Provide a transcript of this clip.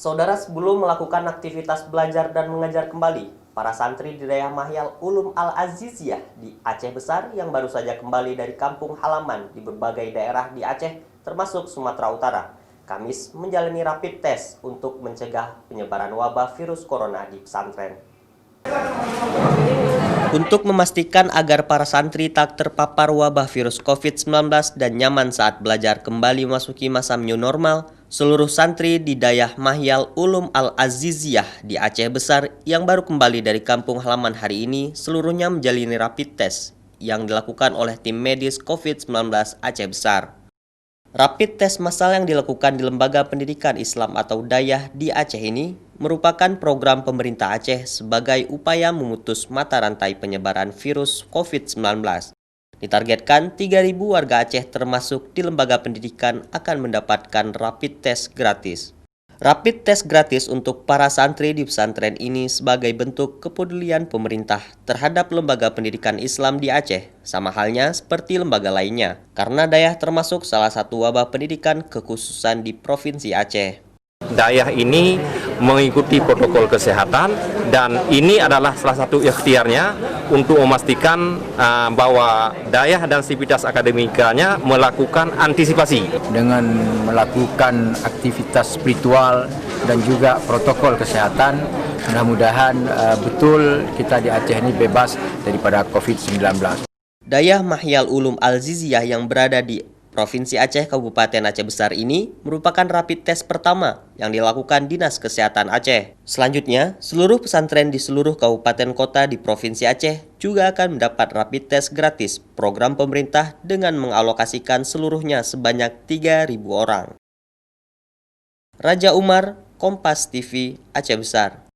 Saudara, sebelum melakukan aktivitas belajar dan mengajar kembali, para santri di Dayah Mahyal Ulum Al-Aziziyah di Aceh Besar yang baru saja kembali dari kampung halaman di berbagai daerah di Aceh, termasuk Sumatera Utara, Kamis menjalani rapid test untuk mencegah penyebaran wabah virus corona di pesantren. Untuk memastikan agar para santri tak terpapar wabah virus COVID-19 dan nyaman saat belajar kembali memasuki masa new normal, seluruh santri di Dayah Mahyal Ulum Al-Aziziyah di Aceh Besar yang baru kembali dari kampung halaman hari ini seluruhnya menjalani rapid test yang dilakukan oleh tim medis COVID-19 Aceh Besar. Rapid test massal yang dilakukan di Lembaga Pendidikan Islam atau Dayah di Aceh ini merupakan program pemerintah Aceh sebagai upaya memutus mata rantai penyebaran virus COVID-19. Ditargetkan 3.000 warga Aceh termasuk di lembaga pendidikan akan mendapatkan rapid test gratis. Rapid test gratis untuk para santri di pesantren ini sebagai bentuk kepedulian pemerintah terhadap lembaga pendidikan Islam di Aceh, sama halnya seperti lembaga lainnya, karena Dayah termasuk salah satu wabah pendidikan kekhususan di Provinsi Aceh. Dayah ini mengikuti protokol kesehatan dan ini adalah salah satu ikhtiarnya untuk memastikan bahwa Dayah dan sivitas akademikanya melakukan antisipasi dengan melakukan aktivitas spiritual dan juga protokol kesehatan. Mudah-mudahan betul kita di Aceh ini bebas daripada COVID-19. Dayah Mahyal Ulum Al-Aziziyah yang berada di Provinsi Aceh Kabupaten Aceh Besar ini merupakan rapid test pertama yang dilakukan Dinas Kesehatan Aceh. Selanjutnya, seluruh pesantren di seluruh kabupaten kota di Provinsi Aceh juga akan mendapat rapid test gratis program pemerintah dengan mengalokasikan seluruhnya sebanyak 3.000 orang. Raja Umar, Kompas TV, Aceh Besar.